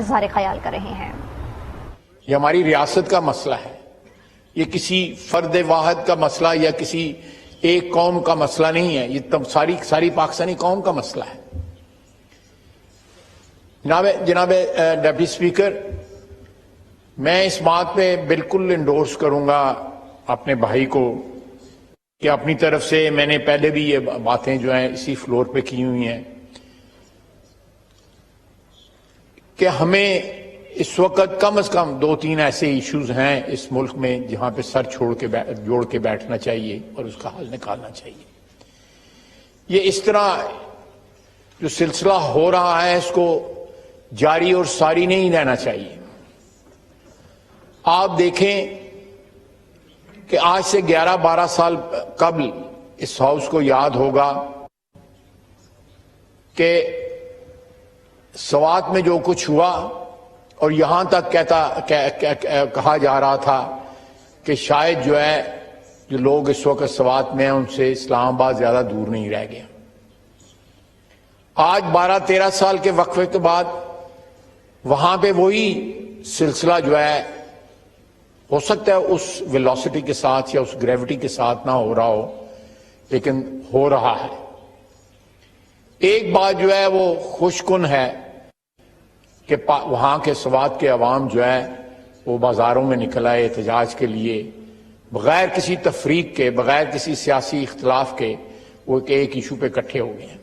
اظہار خیال کر رہے ہیں۔ یہ ہماری ریاست کا مسئلہ ہے، یہ کسی فرد واحد کا مسئلہ یا کسی ایک قوم کا مسئلہ نہیں ہے، یہ تب ساری پاکستانی قوم کا مسئلہ ہے۔ جناب ڈپٹی اسپیکر، میں اس بات پہ بالکل انڈورس کروں گا اپنے بھائی کو کہ اپنی طرف سے میں نے پہلے بھی یہ باتیں جو ہیں اسی فلور پہ کی ہوئی ہیں کہ ہمیں اس وقت کم از کم 2-3 ایسے ایشوز ہیں اس ملک میں جہاں پہ سر جوڑ کے بیٹھنا چاہیے اور اس کا حل نکالنا چاہیے۔ یہ اس طرح جو سلسلہ ہو رہا ہے اس کو جاری اور ساری نہیں رہنا چاہیے۔ آپ دیکھیں کہ آج سے 11-12 سال قبل اس ہاؤس کو یاد ہوگا کہ سوات میں جو کچھ ہوا اور یہاں تک کہا جا رہا تھا کہ شاید جو ہے جو لوگ اس وقت سوات میں ہیں ان سے اسلام آباد زیادہ دور نہیں رہ گیا۔ آج 12-13 سال کے وقفے کے بعد وہاں پہ وہی سلسلہ جو ہے ہو سکتا ہے اس ویلوسٹی کے ساتھ یا اس گریوٹی کے ساتھ نہ ہو رہا ہو، لیکن ہو رہا ہے۔ ایک بات جو ہے وہ خوش کن ہے کہ وہاں کے سوات کے عوام جو ہے وہ بازاروں میں نکل آئے احتجاج کے لیے، بغیر کسی تفریق کے، بغیر کسی سیاسی اختلاف کے، وہ ایک ایشو پہ اکٹھے ہو گئے ہیں۔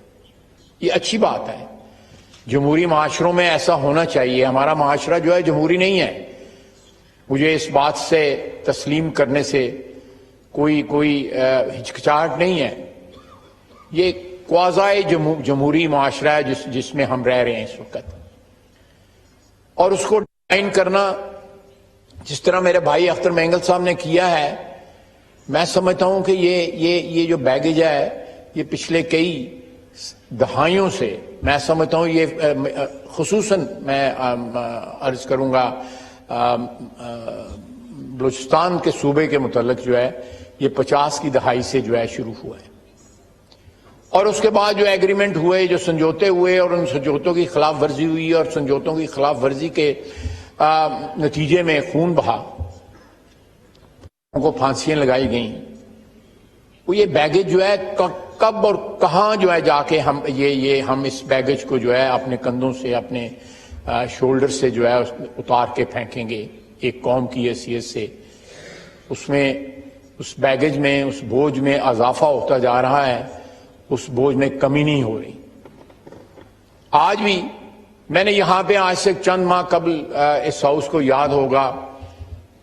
یہ اچھی بات ہے، جمہوری معاشروں میں ایسا ہونا چاہیے۔ ہمارا معاشرہ جو ہے جمہوری نہیں ہے، مجھے اس بات سے تسلیم کرنے سے کوئی ہچکچاہٹ نہیں ہے۔ یہ کوازائی جمہوری معاشرہ ہے جس میں ہم رہ رہے ہیں اس وقت، اور اس کو ڈیزائن کرنا جس طرح میرے بھائی اختر مینگل صاحب نے کیا ہے، میں سمجھتا ہوں کہ یہ جو بیگیج ہے یہ پچھلے کئی دہائیوں سے، میں سمجھتا ہوں یہ خصوصاً میں عرض کروں گا بلوچستان کے صوبے کے متعلق جو ہے یہ 50 کی دہائی سے جو ہے شروع ہوا ہے، اور اس کے بعد جو ایگریمنٹ ہوئے، جو سمجھوتے ہوئے اور ان سمجھوتوں کی خلاف ورزی ہوئی اور سمجھوتوں کی خلاف ورزی کے نتیجے میں خون بہا، ان کو پھانسیاں لگائی گئیں، وہ یہ بیگیج جو ہے کب اور کہاں جو ہے جا کے ہم اس بیگیج کو جو ہے اپنے کندھوں سے، اپنے شولڈر سے جو ہے اتار کے پھینکیں گے ایک قوم کی حیثیت سے۔ اس بیگیج میں، اس بوجھ میں اضافہ ہوتا جا رہا ہے، اس بوجھ میں کمی نہیں ہو رہی۔ آج بھی میں نے یہاں پہ آج سے چند ماہ قبل اس ہاؤس کو یاد ہوگا،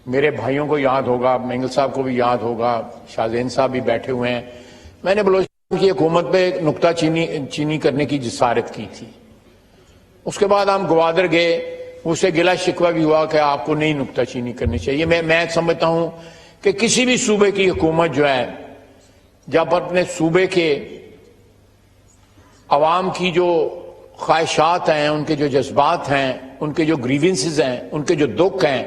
میرے بھائیوں کو یاد ہوگا، مینگل صاحب کو بھی یاد ہوگا، شاہ زین صاحب بھی بیٹھے ہوئے ہیں، میں نے بلوچستان کی حکومت پہ نکتہ چینی کرنے کی جسارت کی تھی۔ اس کے بعد ہم گوادر گئے، اسے گلہ شکوہ بھی ہوا کہ آپ کو نہیں نکتہ چینی کرنی چاہیے۔ میں سمجھتا ہوں کہ کسی بھی صوبے کی حکومت جو ہے جب اپنے صوبے کے عوام کی جو خواہشات ہیں، ان کے جو جذبات ہیں، ان کے جو گریونسز ہیں، ان کے جو دکھ ہیں،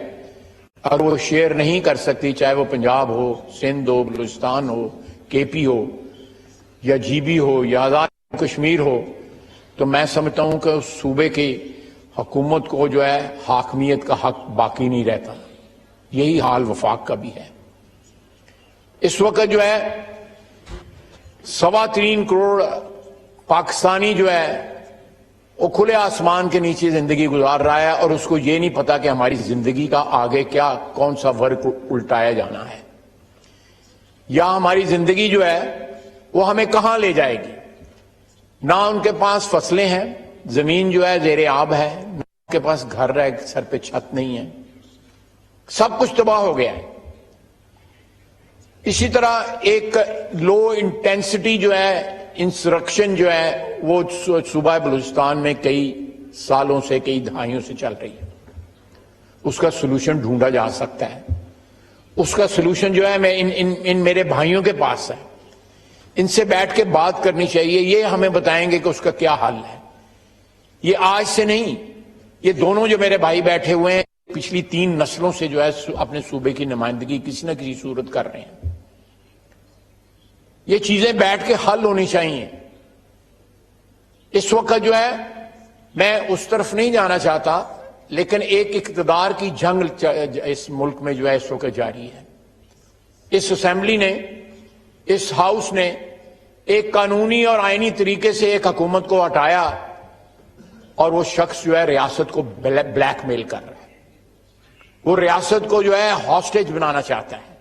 اگر وہ شیئر نہیں کر سکتی، چاہے وہ پنجاب ہو، سندھ ہو، بلوچستان ہو، کے پی ہو یا جی بی ہو یا آزاد کشمیر ہو، تو میں سمجھتا ہوں کہ اس صوبے کی حکومت کو جو ہے حاکمیت کا حق باقی نہیں رہتا۔ یہی حال وفاق کا بھی ہے۔ اس وقت جو ہے 3.25 کروڑ پاکستانی جو ہے وہ کھلے آسمان کے نیچے زندگی گزار رہا ہے، اور اس کو یہ نہیں پتا کہ ہماری زندگی کا آگے کون سا ورق الٹایا جانا ہے، یا ہماری زندگی جو ہے وہ ہمیں کہاں لے جائے گی۔ نہ ان کے پاس فصلیں ہیں، زمین جو ہے زیر آب ہے، نہ ان کے پاس گھر ہے، سر پہ چھت نہیں ہے، سب کچھ تباہ ہو گیا ہے۔ اسی طرح ایک لو انٹینسٹی جو ہے انسرکشن جو ہے وہ صوبہ بلوچستان میں کئی سالوں سے، کئی دہائیوں سے چل رہی ہے۔ اس کا سلوشن ڈھونڈا جا سکتا ہے، اس کا سلوشن جو ہے ان میرے بھائیوں کے پاس ہے، ان سے بیٹھ کے بات کرنی چاہیے، یہ ہمیں بتائیں گے کہ اس کا کیا حل ہے۔ یہ آج سے نہیں، یہ دونوں جو میرے بھائی بیٹھے ہوئے ہیں پچھلی 3 نسلوں سے جو ہے اپنے صوبے کی نمائندگی کسی نہ کسی صورت کر رہے ہیں۔ یہ چیزیں بیٹھ کے حل ہونی چاہیے۔ اس وقت جو ہے میں اس طرف نہیں جانا چاہتا لیکن ایک اقتدار کی جنگ اس ملک میں جو ہے اس وقت جاری ہے. اس اسمبلی نے، اس ہاؤس نے ایک قانونی اور آئینی طریقے سے ایک حکومت کو ہٹایا اور وہ شخص جو ہے ریاست کو بلیک میل کر رہا ہے. وہ ریاست کو جو ہے ہاسٹیج بنانا چاہتا ہے.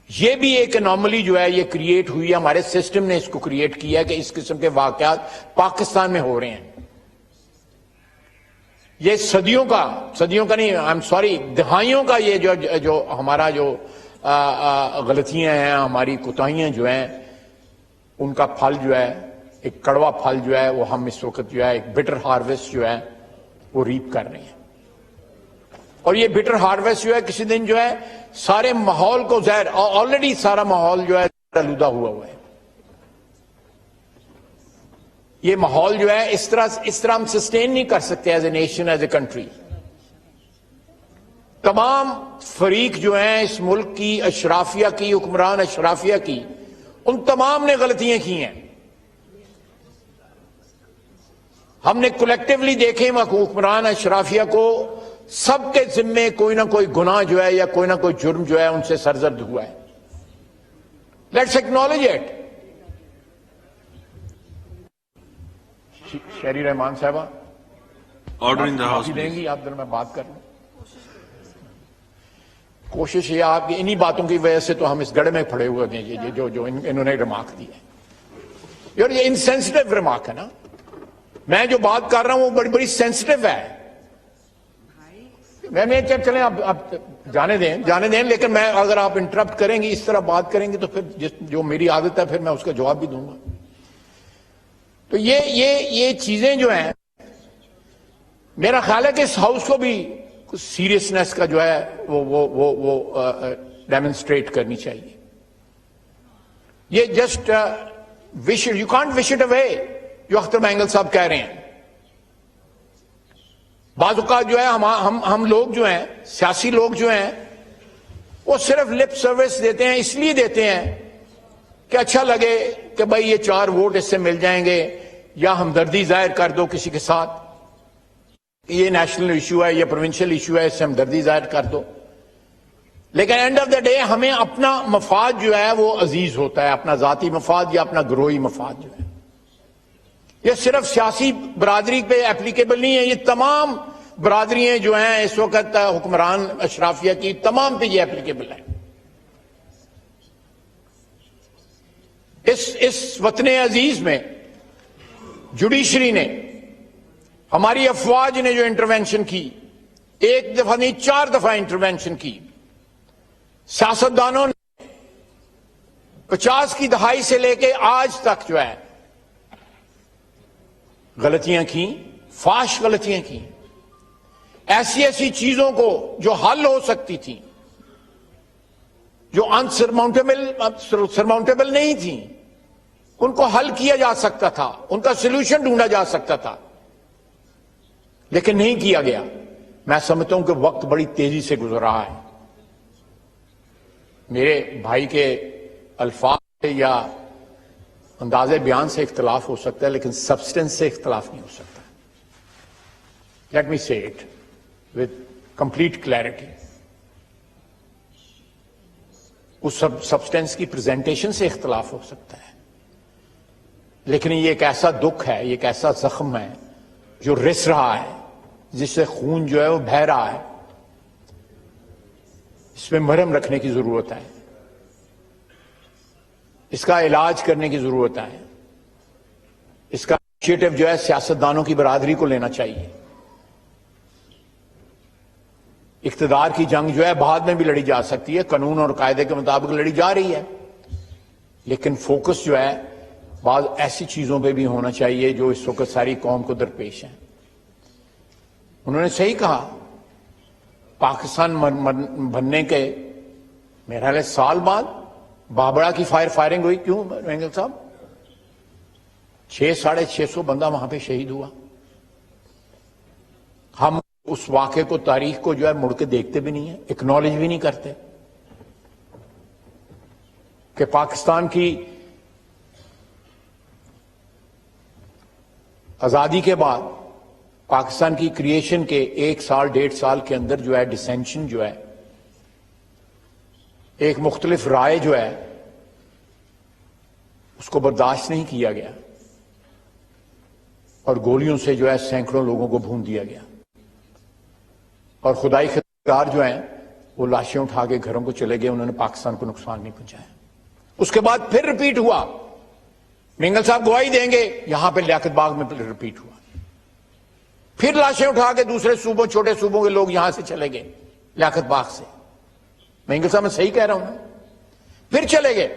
یہ بھی ایک انوملی جو ہے یہ کریٹ ہوئی ہے، ہمارے سسٹم نے اس کو کریٹ کیا ہے کہ اس قسم کے واقعات پاکستان میں ہو رہے ہیں. یہ صدیوں کا نہیں، آئی ایم سوری، دہائیوں کا یہ جو ہمارا جو غلطیاں ہیں، ہماری کوتاہیاں جو ہیں، ان کا پھل جو ہے، ایک کڑوا پھل جو ہے وہ ہم اس وقت جو ہے ایک بٹر ہارویسٹ جو ہے وہ ریپ کر رہے ہیں. اور یہ بٹر ہارویسٹ جو ہے کسی دن جو ہے سارے ماحول کو زہر، آلریڈی سارا ماحول جو ہے آلودہ ہوا ہے. یہ ماحول جو ہے اس طرح ہم سسٹین نہیں کر سکتے as a nation, as a country. تمام فریق جو ہیں اس ملک کی، اشرافیہ کی، حکمران اشرافیہ کی، ان تمام نے غلطیاں کی ہیں. ہم نے کولیکٹیولی دیکھے حکمران اشرافیہ کو، سب کے ذمے کوئی نہ کوئی گناہ جو ہے یا کوئی نہ کوئی جرم جو ہے ان سے سرزد ہوا ہے. Let's acknowledge it. شہری رحمان صاحبہ آرڈر ان دا ہاؤس دیں گی آپ در میں بات کر لوں. کوشش یہ آپ کی انہی باتوں کی وجہ سے تو ہم اس گڑھے میں پڑے ہوئے ہیں جو انہوں نے ریمارک دی ہے. یہ انسینسٹیو ریمارک ہے نا. میں جو بات کر رہا ہوں وہ بڑی سینسٹیو ہے. میں چلیں آپ جانے دیں، لیکن میں اگر آپ انٹرپٹ کریں گی، اس طرح بات کریں گی تو پھر جو میری عادت ہے پھر میں اس کا جواب بھی دوں گا. تو یہ چیزیں جو ہیں، میرا خیال ہے کہ اس ہاؤس کو بھی کچھ سیریسنس کا جو ہے وہ ڈیمونسٹریٹ کرنی چاہیے. یہ just you can't wish it away جو اختر مینگل صاحب کہہ رہے ہیں. بعض اوقات جو ہے ہم لوگ جو ہیں، سیاسی لوگ جو ہیں، وہ صرف لپ سروس دیتے ہیں، اس لیے دیتے ہیں کہ اچھا لگے کہ بھائی یہ 4 ووٹ اس سے مل جائیں گے، یا ہمدردی ظاہر کر دو کسی کے ساتھ، یہ نیشنل ایشو ہے، یہ پروونشل ایشو ہے، اس سے ہمدردی ظاہر کر دو. لیکن اینڈ آف دا ڈے ہمیں اپنا مفاد جو ہے وہ عزیز ہوتا ہے، اپنا ذاتی مفاد یا اپنا گروہی مفاد جو ہے. یہ صرف سیاسی برادری پہ اپلیکیبل نہیں ہے، یہ تمام برادریاں جو ہیں اس وقت حکمران اشرافیہ کی، تمام پہ یہ اپلیکیبل ہے. اس وطن عزیز میں جوڈیشری نے، ہماری افواج نے جو انٹروینشن کی، 1 دفعہ نہیں 4 دفعہ انٹروینشن کی. سیاستدانوں نے 50 کی دہائی سے لے کے آج تک جو ہے غلطیاں کی، فاش غلطیاں کی. ایسی چیزوں کو جو حل ہو سکتی تھیں، جو سرماؤنٹیبل نہیں تھیں، ان کو حل کیا جا سکتا تھا، ان کا سلوشن ڈھونڈا جا سکتا تھا، لیکن نہیں کیا گیا. میں سمجھتا ہوں کہ وقت بڑی تیزی سے گزر رہا ہے. میرے بھائی کے الفاظ یا انداز بیان سے اختلاف ہو سکتا ہے، لیکن سبسٹنس سے اختلاف نہیں ہو سکتا. Let me say it with complete clarity. اس سبسٹینس کی پریزنٹیشن سے اختلاف ہو سکتا ہے، لیکن یہ ایک ایسا دکھ ہے، یہ ایک ایسا زخم ہے جو رس رہا ہے، جس سے خون جو ہے وہ بہہ رہا ہے. اس میں مرہم رکھنے کی ضرورت ہے، اس کا علاج کرنے کی ضرورت ہے. اس کا انیشیٹو جو ہے سیاستدانوں کی برادری کو لینا چاہیے. اقتدار کی جنگ جو ہے بعد میں بھی لڑی جا سکتی ہے، قانون اور قاعدے کے مطابق لڑی جا رہی ہے، لیکن فوکس جو ہے بعض ایسی چیزوں پہ بھی ہونا چاہیے جو اس وقت ساری قوم کو درپیش ہیں. انہوں نے صحیح کہا، پاکستان بننے کے میرا خیال ہے سال بعد بابڑا کی فائرنگ ہوئی. کیوں وینگل صاحب؟ 600-650 بندہ وہاں پہ شہید ہوا. ہم اس واقعے کو، تاریخ کو جو ہے مڑ کے دیکھتے بھی نہیں ہیں، اکنالج بھی نہیں کرتے کہ پاکستان کی آزادی کے بعد پاکستان کی کریشن کے 1 سال 1.5 سال کے اندر جو ہے ڈسینشن جو ہے، ایک مختلف رائے جو ہے اس کو برداشت نہیں کیا گیا اور گولیوں سے جو ہے سینکڑوں لوگوں کو بھون دیا گیا، اور خدائی خدمتگار جو ہیں وہ لاشیں اٹھا کے گھروں کو چلے گئے، انہوں نے پاکستان کو نقصان نہیں پہنچایا۔ اس کے بعد پھر ریپیٹ ہوا، مینگل صاحب گواہی دیں گے، یہاں پہ لیاقت باغ میں ریپیٹ ہوا، پھر لاشیں اٹھا کے دوسرے صوبوں چھوٹے صوبوں کے لوگ یہاں سے چلے گئے لیاقت باغ سے۔ مینگل صاحب میں صحیح کہہ رہا ہوں نا؟ پھر چلے گئے،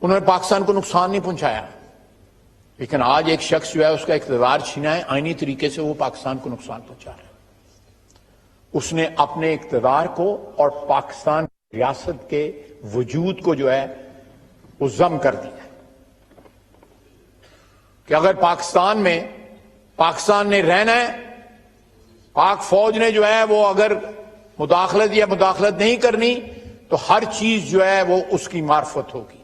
انہوں نے پاکستان کو نقصان نہیں پہنچایا، لیکن آج ایک شخص جو ہے اس کا اقتدار چھینا ہے، آئینی طریقے سے وہ پاکستان کو نقصان پہنچا رہا ہے۔ اس نے اپنے اقتدار کو اور پاکستان ریاست کے وجود کو جو ہے وہ ضم کر دیا کہ اگر پاکستان نے رہنا ہے، پاک فوج نے جو ہے وہ اگر مداخلت نہیں کرنی تو ہر چیز جو ہے وہ اس کی معرفت ہوگی۔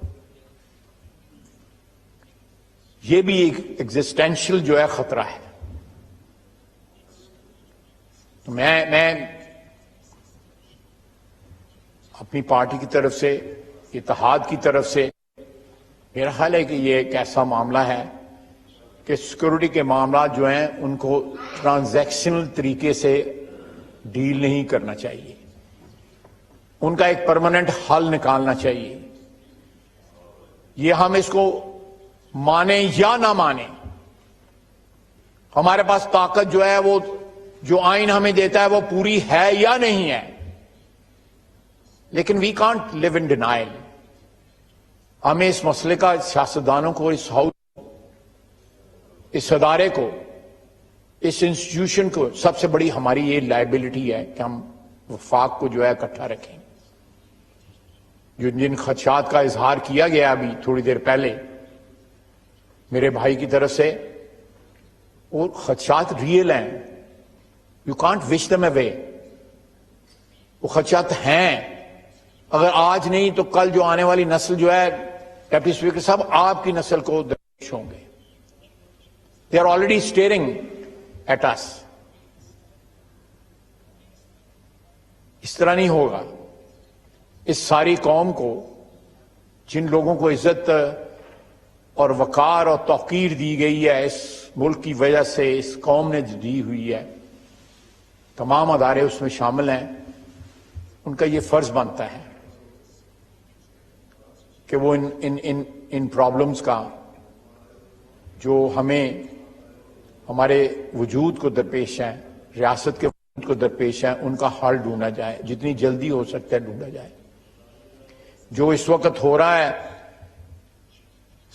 یہ بھی ایک ایگزسٹینشل جو ہے خطرہ ہے۔ تو میں اپنی پارٹی کی طرف سے، اتحاد کی طرف سے، میرا خیال ہے کہ یہ ایک ایسا معاملہ ہے کہ سیکورٹی کے معاملات جو ہیں ان کو ٹرانزیکشنل طریقے سے ڈیل نہیں کرنا چاہیے، ان کا ایک پرماننٹ حل نکالنا چاہیے۔ یہ ہم اس کو مانیں یا نہ مانیں، ہمارے پاس طاقت جو ہے وہ جو آئین ہمیں دیتا ہے وہ پوری ہے یا نہیں ہے، لیکن we can't leave in denial. ہمیں اس مسئلے کا سیاستدانوں کو، اس ہاؤس، اس ادارے کو، اس انسٹیٹیوشن کو، سب سے بڑی ہماری یہ لائبلٹی ہے کہ ہم وفاق کو جو ہے اکٹھا رکھیں۔ جن خدشات کا اظہار کیا گیا ابھی تھوڑی دیر پہلے میرے بھائی کی طرف سے، وہ خدشات ریئل ہیں، یو کانٹ وش دم اوے۔ وہ خدشات ہیں، اگر آج نہیں تو کل جو آنے والی نسل جو ہے، ڈپٹی اسپیکر صاحب آپ کی نسل کو درپیش ہوں گے۔ They are already staring at us۔ اس طرح نہیں ہوگا۔ اس ساری قوم کو، جن لوگوں کو عزت اور وقار اور توقیر دی گئی ہے اس ملک کی وجہ سے، اس قوم نے دی ہوئی ہے، تمام ادارے اس میں شامل ہیں، ان کا یہ فرض بنتا ہے کہ وہ ان پرابلمز کا جو ہمیں ہمارے وجود کو درپیش ہیں، ریاست کے وجود کو درپیش ہیں، ان کا حل ڈھونڈا جائے، جتنی جلدی ہو سکتا ہے ڈھونڈا جائے۔ جو اس وقت ہو رہا ہے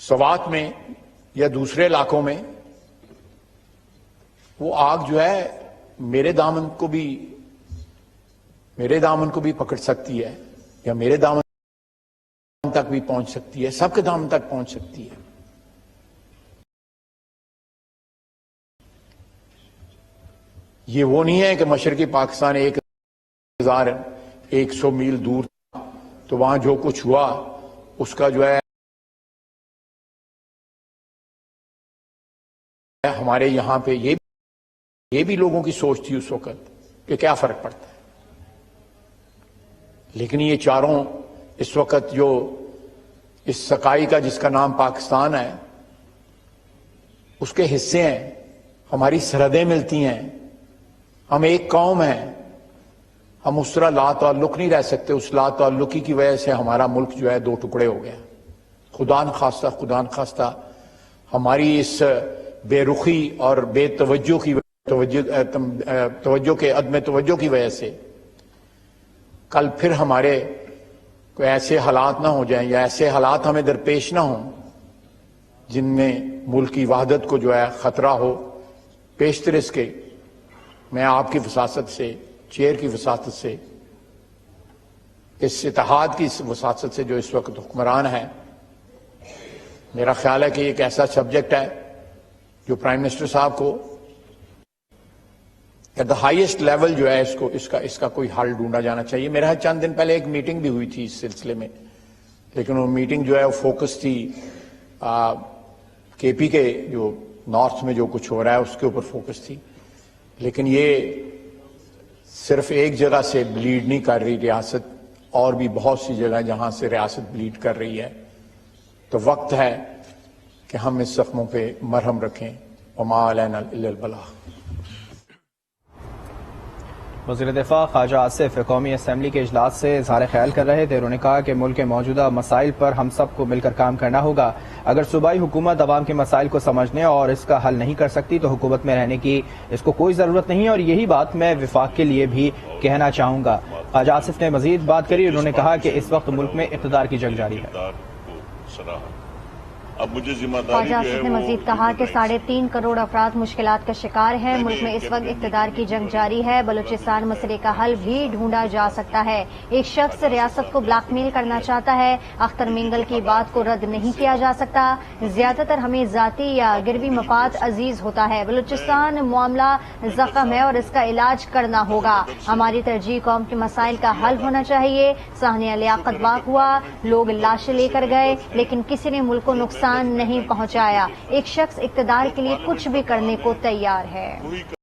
سوات میں یا دوسرے علاقوں میں، وہ آگ جو ہے میرے دامن کو بھی پکڑ سکتی ہے، یا میرے دامن تک بھی پہنچ سکتی ہے، سب کے دامن تک پہنچ سکتی ہے۔ یہ وہ نہیں ہے کہ مشرقی پاکستان 1100 میل دور تھا تو وہاں جو کچھ ہوا اس کا جو ہے ہمارے یہاں پہ یہ بھی لوگوں کی سوچ تھی اس وقت کہ کیا فرق پڑتا ہے۔ لیکن یہ چاروں اس وقت جو اس سکائی کا جس کا نام پاکستان ہے اس کے حصے ہیں، ہماری سرحدیں ملتی ہیں، ہم ایک قوم ہیں، ہم اس طرح لا تعلق نہیں رہ سکتے۔ اس لا تعلقی کی وجہ سے ہمارا ملک جو ہے 2 ٹکڑے ہو گیا۔ خدا نخواستہ ہماری اس بے رخی اور بے توجہ کی عدم توجہ کی وجہ سے کل پھر ہمارے کوئی ایسے حالات نہ ہو جائیں، یا ایسے حالات ہمیں درپیش نہ ہوں جن میں ملک کی وحدت کو جو ہے خطرہ ہو۔ پیشتر اس کے میں آپ کی وساطت سے، چیئر کی وساطت سے، اس اتحاد کی وساطت سے جو اس وقت حکمران ہے، میرا خیال ہے کہ ایک ایسا سبجیکٹ ہے جو پرائم منسٹر صاحب کو ایٹ دا ہائیسٹ لیول جو ہے اس کا کوئی حل ڈھونڈا جانا چاہیے۔ میرا چند دن پہلے ایک میٹنگ بھی ہوئی تھی اس سلسلے میں، لیکن وہ میٹنگ جو ہے وہ فوکس تھی کے پی کے جو نارتھ میں جو کچھ ہو رہا ہے اس کے اوپر فوکس تھی، لیکن یہ صرف ایک جگہ سے بلیڈ نہیں کر رہی ریاست، اور بھی بہت سی جگہ جہاں سے ریاست بلیڈ کر رہی ہے. تو وقت ہے کہ ہم اس زخموں پہ مرہم رکھیں. وما علینا الا البلاغ. وزیر دفاع خواجہ آصف قومی اسمبلی کے اجلاس سے اظہار خیال کر رہے تھے. انہوں نے کہا کہ ملک کے موجودہ مسائل پر ہم سب کو مل کر کام کرنا ہوگا. اگر صوبائی حکومت عوام کے مسائل کو سمجھنے اور اس کا حل نہیں کر سکتی تو حکومت میں رہنے کی اس کو کوئی ضرورت نہیں، اور یہی بات میں وفاق کے لیے بھی کہنا چاہوں گا. خواجہ آصف نے مزید بات کری. انہوں نے کہا کہ اس وقت ملک میں اقتدار کی جنگ جاری ہے. اب مجھے ذمہ داری خواجہ آصف نے مزید کہا کہ 3.5 کروڑ افراد مشکلات کا شکار ہیں. ملک میں اس وقت اقتدار کی جنگ جاری ہے. بلوچستان مسئلے کا حل بھی ڈھونڈا جا سکتا ہے. ایک شخص ریاست کو بلیک میل کرنا چاہتا ہے. اختر مینگل کی بات کو رد نہیں کیا جا سکتا. زیادہ تر ہمیں ذاتی یا گروی مفاد عزیز ہوتا ہے. بلوچستان معاملہ زخم ہے اور اس کا علاج کرنا ہوگا. ہماری ترجیح قوم کے مسائل کا حل ہونا چاہیے. سانحہ لیاقت باغ ہوا، لوگ لاشیں لے کر گئے، لیکن کسی نے ملک کو نقصان نہیں پہنچایا. ایک شخص اقتدار کے لیے کچھ بھی کرنے کو تیار ہے.